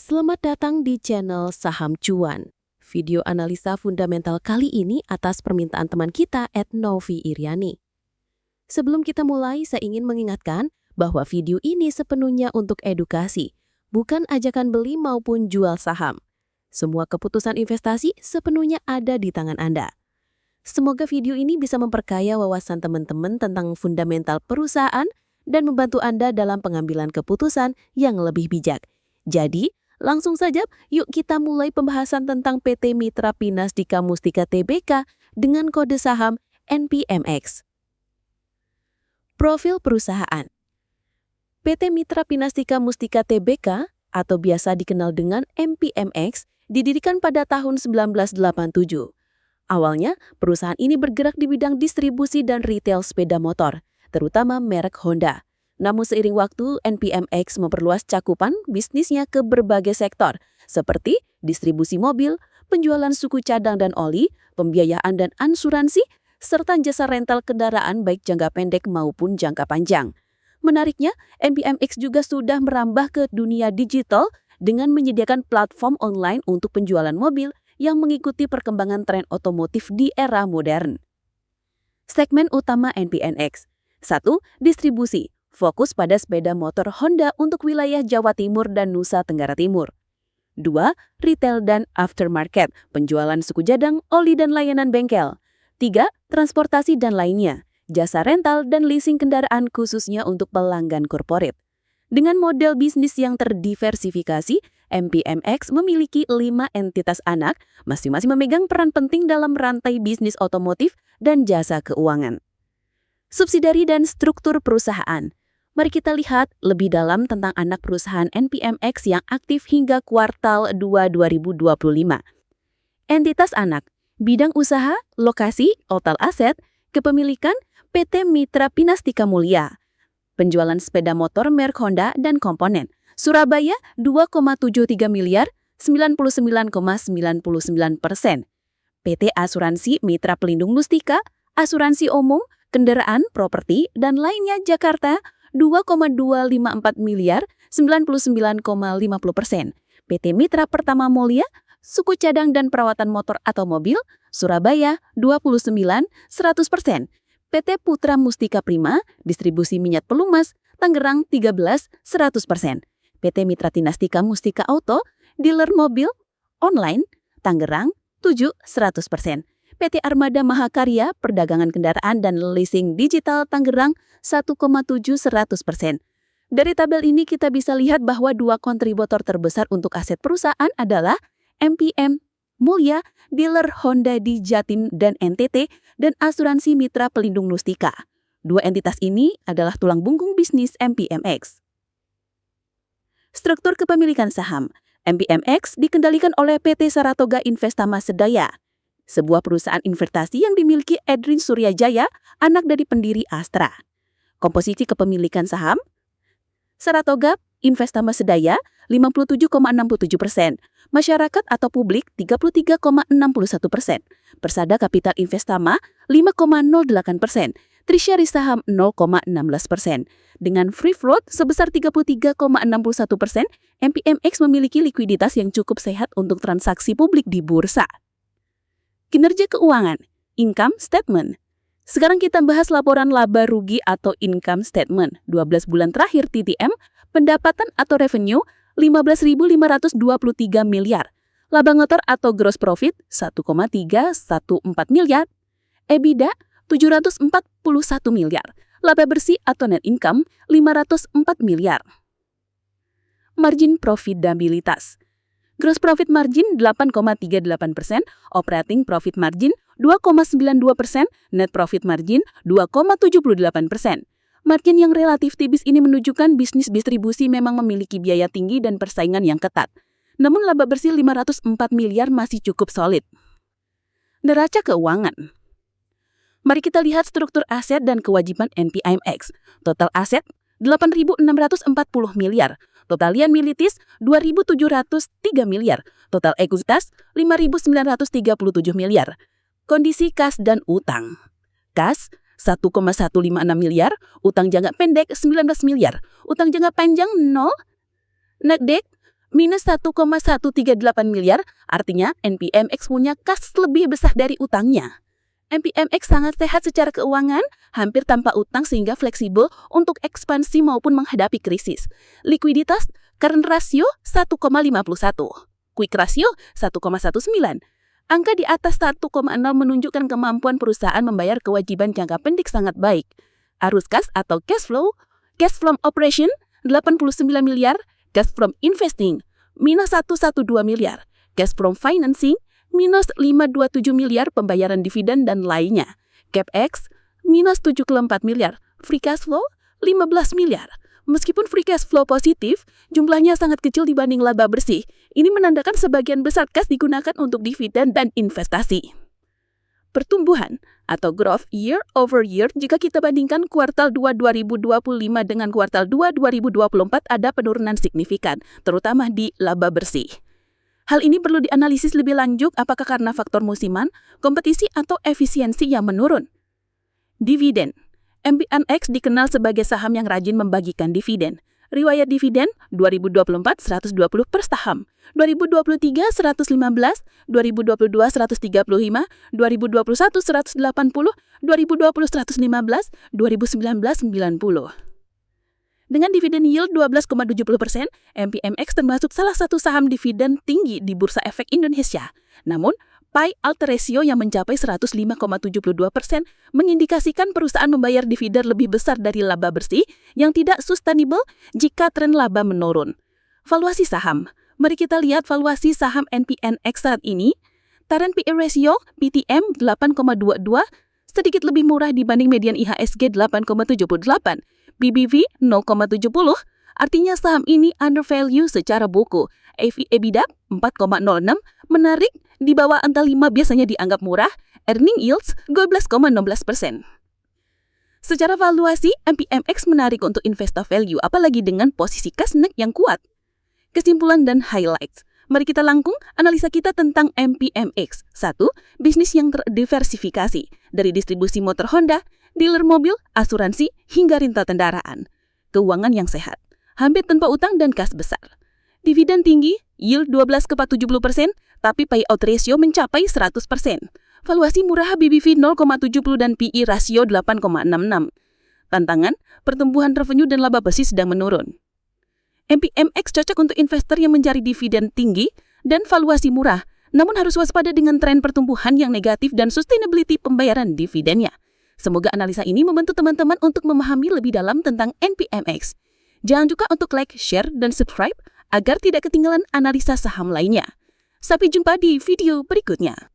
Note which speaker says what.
Speaker 1: Selamat datang di channel Saham Cuan. Video analisa fundamental kali ini atas permintaan teman kita @Novi Iriani. Sebelum kita mulai, saya ingin mengingatkan bahwa video ini sepenuhnya untuk edukasi, bukan ajakan beli maupun jual saham. Semua keputusan investasi sepenuhnya ada di tangan Anda. Semoga video ini bisa memperkaya wawasan teman-teman tentang fundamental perusahaan dan membantu Anda dalam pengambilan keputusan yang lebih bijak. Jadi, langsung saja yuk kita mulai pembahasan tentang PT Mitra Pinastika Mustika Tbk dengan kode saham NPMX. Profil perusahaan. PT Mitra Pinastika Mustika Tbk atau biasa dikenal dengan MPMX didirikan pada tahun 1987. Awalnya, perusahaan ini bergerak di bidang distribusi dan retail sepeda motor, terutama merek Honda. Namun seiring waktu, NPMX memperluas cakupan bisnisnya ke berbagai sektor, seperti distribusi mobil, penjualan suku cadang dan oli, pembiayaan dan asuransi, serta jasa rental kendaraan baik jangka pendek maupun jangka panjang. Menariknya, NPMX juga sudah merambah ke dunia digital dengan menyediakan platform online untuk penjualan mobil yang mengikuti perkembangan tren otomotif di era modern. Segmen utama NPMX. 1. Distribusi. Fokus pada sepeda motor Honda untuk wilayah Jawa Timur dan Nusa Tenggara Timur. 2. Retail dan aftermarket, penjualan suku cadang, oli dan layanan bengkel. 3. Transportasi dan lainnya, jasa rental dan leasing kendaraan khususnya untuk pelanggan korporat. Dengan model bisnis yang terdiversifikasi, MPMX memiliki 5 entitas anak, masing-masing memegang peran penting dalam rantai bisnis otomotif dan jasa keuangan. Subsidiari dan struktur perusahaan. Mari kita lihat lebih dalam tentang anak perusahaan NPMX yang aktif hingga kuartal 2 2025. Entitas anak, bidang usaha, lokasi, total aset, kepemilikan PT Mitra Pinastika Mulia. Penjualan sepeda motor merek Honda dan komponen. Surabaya 2,73 miliar, 99,99%. PT Asuransi Mitra Pelindung Mustika, Asuransi Umum, Kendaraan, Properti, dan lainnya Jakarta 2,254 miliar, 99,50%. PT Mitra Pertama Mulia, Suku Cadang dan Perawatan Motor atau Mobil, Surabaya 29, 100%. PT Putra Mustika Prima, Distribusi Minyak Pelumas, Tangerang 13, 100%. PT Mitra Pinastika Mustika Auto, Dealer Mobil, Online, Tangerang 7, 100%. PT Armada Mahakarya, Perdagangan Kendaraan dan Leasing Digital Tangerang 1,7, 100%. Dari tabel ini kita bisa lihat bahwa 2 kontributor terbesar untuk aset perusahaan adalah MPM Mulia, dealer Honda di Jatim dan NTT, dan Asuransi Mitra Pelindung Mustika. 2 entitas ini adalah tulang punggung bisnis MPMX. Struktur kepemilikan saham. MPMX dikendalikan oleh PT Saratoga Investama Sedaya, sebuah perusahaan investasi yang dimiliki Edrin Suryajaya, anak dari pendiri Astra. Komposisi kepemilikan saham, Saratoga Investama Sedaya 57,67%, masyarakat atau publik 33,61%, Persada Kapital Investama 5,08%, Trisyari Saham 0,16%. Dengan free float sebesar 33,61%, MPMX memiliki likuiditas yang cukup sehat untuk transaksi publik di bursa. Kinerja keuangan, income statement. Sekarang kita bahas laporan laba rugi atau income statement. 12 bulan terakhir TTM, pendapatan atau revenue 15.523 miliar. Laba ngotor atau gross profit 1,314 miliar. EBITDA 741 miliar. Laba bersih atau net income 504 miliar. Margin profitabilitas. Gross profit margin 8,38%, operating profit margin 2,92%, net profit margin 2,78%. Margin yang relatif tipis ini menunjukkan bisnis distribusi memang memiliki biaya tinggi dan persaingan yang ketat. Namun laba bersih 504 miliar masih cukup solid. Neraca keuangan. Mari kita lihat struktur aset dan kewajiban NPMX. Total aset 8.640 miliar. Total liabilities 2.703 miliar. Total ekuitas 5.937 miliar. Kondisi kas dan utang. Kas 1,156 miliar, utang jangka pendek 19 miliar, utang jangka panjang 0, net debt minus 1,138 miliar, artinya NPMX punya kas lebih besar dari utangnya. NPMX sangat sehat secara keuangan, hampir tanpa utang sehingga fleksibel untuk ekspansi maupun menghadapi krisis. Likuiditas, current ratio 1,51, quick ratio 1,19. Angka di atas 1,0 menunjukkan kemampuan perusahaan membayar kewajiban jangka pendek sangat baik. Arus kas atau cash from operation 89 miliar, cash from investing minus 112 miliar, cash from financing minus 527 miliar pembayaran dividen dan lainnya. CapEx minus 74 miliar, free cash flow 15 miliar. Meskipun free cash flow positif, jumlahnya sangat kecil dibanding laba bersih. Ini menandakan sebagian besar kas digunakan untuk dividen dan investasi. Pertumbuhan atau growth year over year, jika kita bandingkan kuartal 2 2025 dengan kuartal 2 2024 ada penurunan signifikan, terutama di laba bersih. Hal ini perlu dianalisis lebih lanjut apakah karena faktor musiman, kompetisi, atau efisiensi yang menurun. Dividen. NPMX dikenal sebagai saham yang rajin membagikan dividen. Riwayat dividen 2024 120 per saham, 2023 115, 2022 135, 2021 180, 2020 115, 2019 90. Dengan dividen yield 12,70%, NPMX termasuk salah satu saham dividen tinggi di Bursa Efek Indonesia. Namun, payout ratio yang mencapai 105,72% mengindikasikan perusahaan membayar dividen lebih besar dari laba bersih yang tidak sustainable jika tren laba menurun. Valuasi saham. Mari kita lihat valuasi saham NPMX saat ini. Current PE ratio PTM 8,22, sedikit lebih murah dibanding median IHSG 8,78. BBV 0,70, artinya saham ini undervalue secara buku. EV/EBITDA 4,06, menarik, di bawah angka 5 biasanya dianggap murah. Earning yields 12,16%. Secara valuasi, NPMX menarik untuk investor value, apalagi dengan posisi kas nek yang kuat. Kesimpulan dan highlights. Mari kita langkung analisa kita tentang NPMX. 1. Bisnis yang terdiversifikasi, dari distribusi motor Honda, dealer mobil, asuransi, hingga rental kendaraan. Keuangan yang sehat, hampir tanpa utang dan kas besar. Dividen tinggi, yield 12,70%, tapi payout ratio mencapai 100%. Valuasi murah BBV 0,70 dan PE rasio 8,66. Tantangan, pertumbuhan revenue dan laba bersih sedang menurun. NPMX cocok untuk investor yang mencari dividen tinggi dan valuasi murah, namun harus waspada dengan tren pertumbuhan yang negatif dan sustainability pembayaran dividennya. Semoga analisa ini membantu teman-teman untuk memahami lebih dalam tentang NPMX. Jangan lupa untuk like, share, dan subscribe agar tidak ketinggalan analisa saham lainnya. Sampai jumpa di video berikutnya.